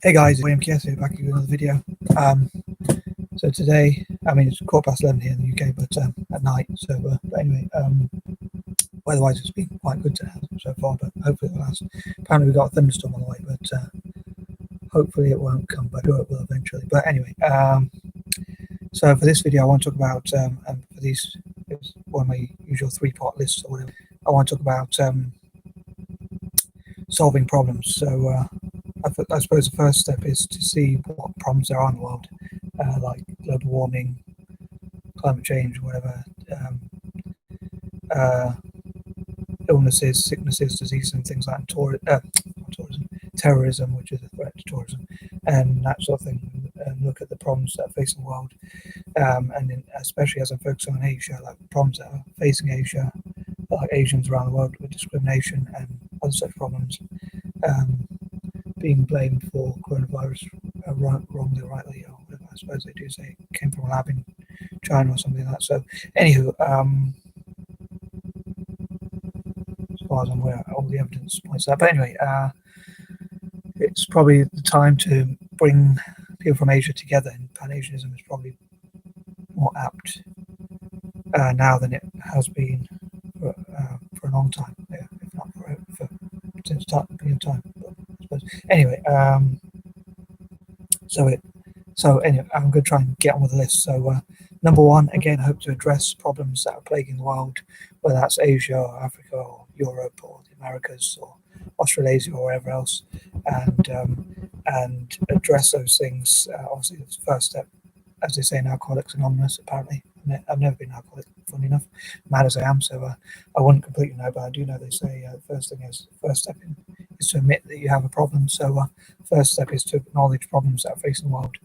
Hey guys, it's M.K.S here, back with another video. So today, I mean it's 11:15 here in the UK, but at night. So, but anyway, weather-wise it's been quite good so far, but hopefully it'll last. Apparently we got a thunderstorm on the way, but hopefully it won't come, but it will eventually. But anyway, so for this video I want to talk about, and for these, it's one of my usual three-part lists or whatever. I want to talk about solving problems. So I suppose the first step is to see what problems there are in the world, like global warming, climate change, whatever, illnesses, sicknesses, diseases, and things like terrorism, which is a threat to tourism, and that sort of thing. And look at the problems that are facing the world, especially as I'm focusing on Asia, like the problems that are facing Asia, like Asians around the world with discrimination and other such problems. Being blamed for coronavirus wrongly or rightly, or whatever. I suppose they do say it came from a lab in China or something like that. So, anywho, as far as I'm aware, all the evidence points to that. But anyway, it's probably the time to bring people from Asia together, and Pan-Asianism is probably more apt now than it has been for a long time, yeah, if not for since the beginning of time. Anyway, so anyway, I'm going to try and get on with the list. So, number one, again, I hope to address problems that are plaguing the world, whether that's Asia or Africa or Europe or the Americas or Australasia or wherever else, and address those things. Obviously, the first step, as they say in Alcoholics Anonymous, apparently. I've never been an alcoholic, funny enough, mad as I am, so I wouldn't completely know, but I do know they say first step is to admit that you have a problem. So first step is to acknowledge problems that are facing the world.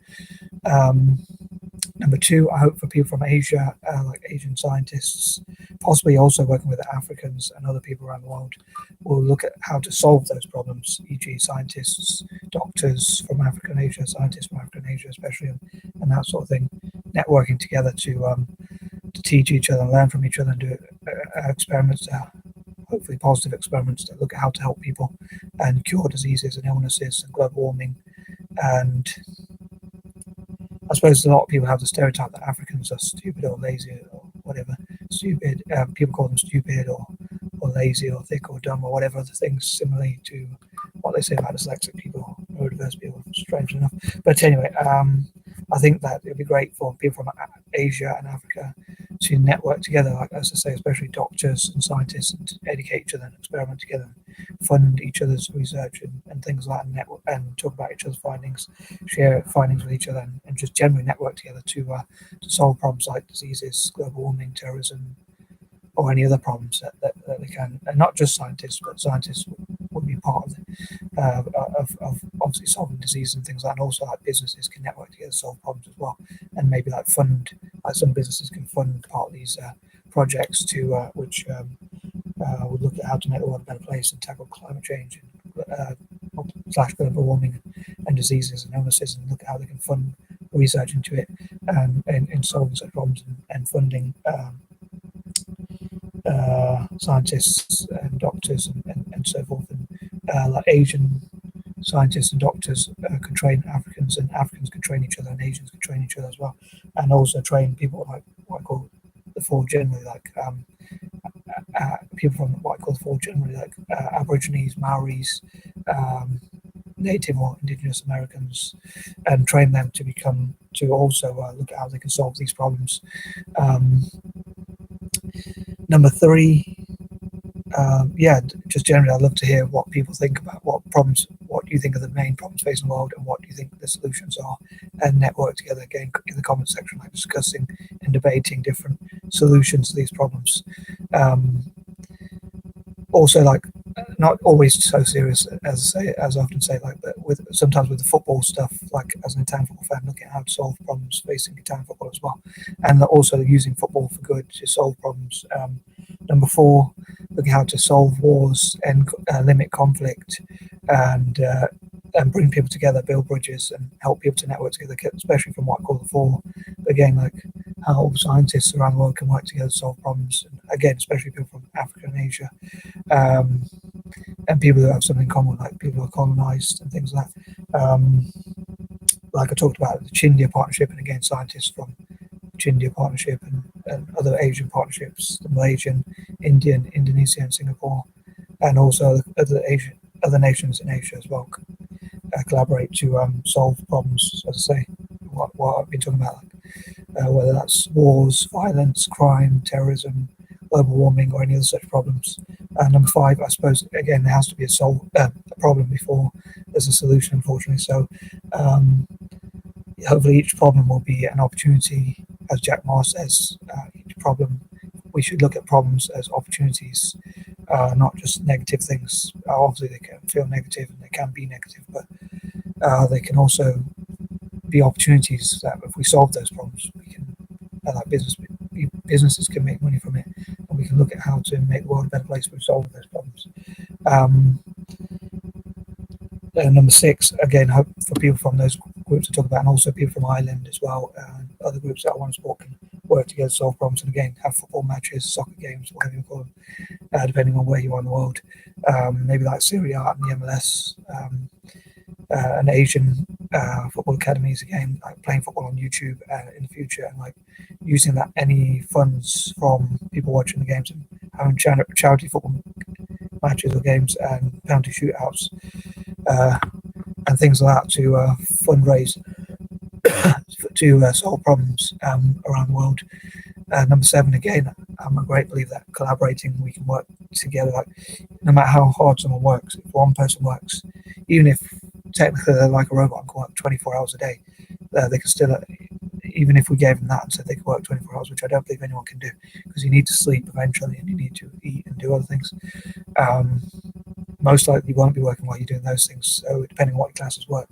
Number two, I hope for people from Asia, like Asian scientists, possibly also working with Africans and other people around the world, will look at how to solve those problems, e.g. scientists, doctors from Africa and Asia, scientists from Africa and Asia especially, and that sort of thing, networking together to teach each other and learn from each other and do experiments, hopefully positive experiments that look at how to help people and cure diseases and illnesses and global warming. And I suppose a lot of people have the stereotype that Africans are stupid or lazy or whatever. Stupid, people call them stupid or lazy or thick or dumb or whatever other things, similarly to what they say about dyslexic people, neurodiverse people, strange enough. But anyway, I think that it would be great for people from Asia and Africa to network together, like as I say, especially doctors and scientists, and to educate each other and experiment together, and fund each other's research and things like that, and network and talk about each other's findings, share findings with each other, and just generally network together to solve problems like diseases, global warming, terrorism, or any other problems that they can. And not just scientists, but scientists would be part of obviously solving disease and things like that. And also like businesses can network together to solve problems as well, and maybe like fund, like some businesses can fund part of these projects to which would look at how to make the world a better place and tackle climate change and slash global warming and diseases and illnesses, and look at how they can fund research into it and solving such problems, and funding scientists and doctors and so forth, and like Asian scientists and doctors can train Africans, and Africans can train each other, and Asians can train each other as well, and also train people like what I call the four generally, like people from what I call the four generally, like Aborigines, Maoris, Native or Indigenous Americans, and train them to also look at how they can solve these problems. Number three, just generally, I'd love to hear what people think about what you think are the main problems facing the world, and what you think the solutions are, and network together again in the comment section, like discussing and debating different solutions to these problems. Also, like, not always so serious as I often say, like, but sometimes with the football stuff, like as an Italian football fan, looking at how to solve problems facing Italian football as well, and also using football for good to solve problems. Number four, looking at how to solve wars and limit conflict, and bring people together, build bridges, and help people to network together, especially from what I call the four. But again, like how scientists around the world can work together to solve problems, and again, especially people from Africa and Asia, and people who have something in common, like people who are colonized and things like that. Um, like I talked about the Chindia Partnership, and again, scientists from Chindia Partnership and other Asian partnerships, the Malaysian, Indian, Indonesia, and Singapore, and also other nations in Asia as well, collaborate to solve problems, as I say, what I've been talking about, whether that's wars, violence, crime, terrorism, global warming, or any other such problems. Number five, I suppose, again, there has to be a problem before there's a solution, unfortunately. So um, hopefully each problem will be an opportunity, as Jack Ma says. Each problem, we should look at problems as opportunities, not just negative things. Obviously, they can feel negative and they can be negative, but they can also be opportunities that if we solve those problems, we can, like businesses can make money from it, and we can look at how to make the world a better place by solving those problems. Um, Number six, again, hope for people from those groups to talk about, and also people from Ireland as well, and other groups that want sport can work together to solve problems, and again, have football matches, soccer games, whatever you call them, depending on where you are in the world. Maybe like Serie A and the MLS, and Asian football academies, again, like playing football on YouTube in the future, and like using that any funds from people watching the games and having charity football matches or games and penalty shootouts, and things like that to fundraise to solve problems around the world. Number seven, again, I'm a great believer that collaborating, we can work together. Like, no matter how hard someone works, if one person works, even if technically they're like a robot and can work 24 hours a day, they can still, even if we gave them that and said they could work 24 hours, which I don't believe anyone can do, because you need to sleep eventually and you need to eat and do other things. Most likely you won't be working while you're doing those things. So depending on what your classes work,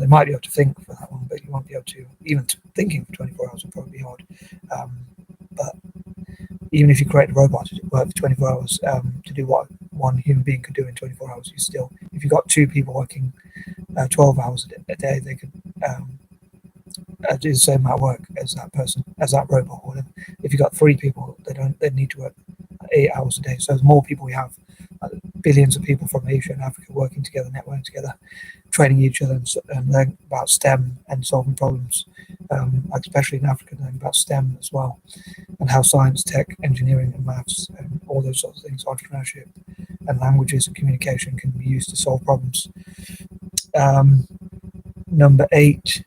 they might be able to think for that long, but you won't be able to, even thinking for 24 hours would probably be hard. But even if you create a robot to work for 24 hours, to do what one human being could do in 24 hours, you still, if you've got two people working 12 hours a day, they could do the same amount of work as that person, as that robot. Or whatever. If you've got three people, they need to work 8 hours a day. So the more people we have, billions of people from Asia and Africa working together, networking together, training each other, and learning about STEM and solving problems, especially in Africa, learning about STEM as well, and how science, tech, engineering, and maths, and all those sorts of things, entrepreneurship, and languages and communication can be used to solve problems. Number eight,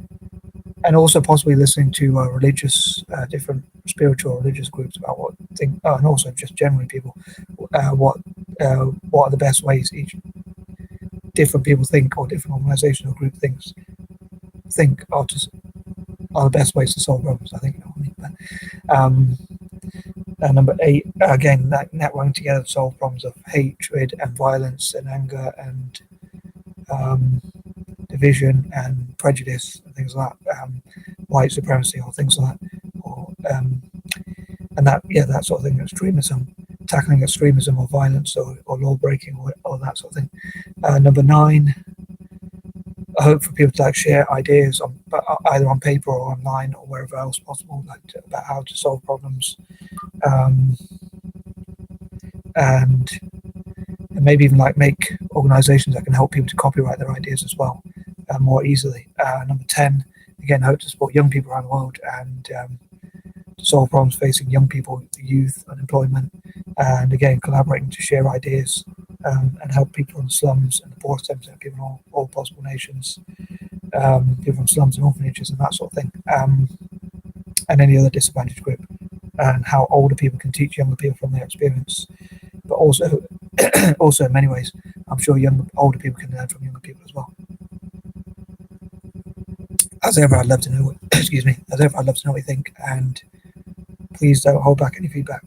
and also possibly listening to different spiritual religious groups about what think, and also just generally people, what are the best ways each different people think, or different organisations or group think are the best ways to solve problems. I think you know what I mean. But, number eight, again, that networking together to solve problems of hatred and violence and anger and division and prejudice and things like that, white supremacy or things like that, or and that sort of thing, extremism, tackling extremism or violence or law breaking or that sort of thing. Number nine, I hope for people to like share ideas on either on paper or online or wherever else possible, about how to solve problems, and maybe even like make organizations that can help people to copyright their ideas as well, more easily. Number 10, again, hope to support young people around the world and to solve problems facing young people, youth, unemployment, and again, collaborating to share ideas and help people in slums and the poorest 10% people in all possible nations, people from slums and orphanages and that sort of thing, and any other disadvantaged group, and how older people can teach younger people from their experience. But also, also in many ways, I'm sure older people can learn from younger people as well. As ever, I'd love to know. Excuse me. As ever, I'd love to know what you think, and please don't hold back any feedback.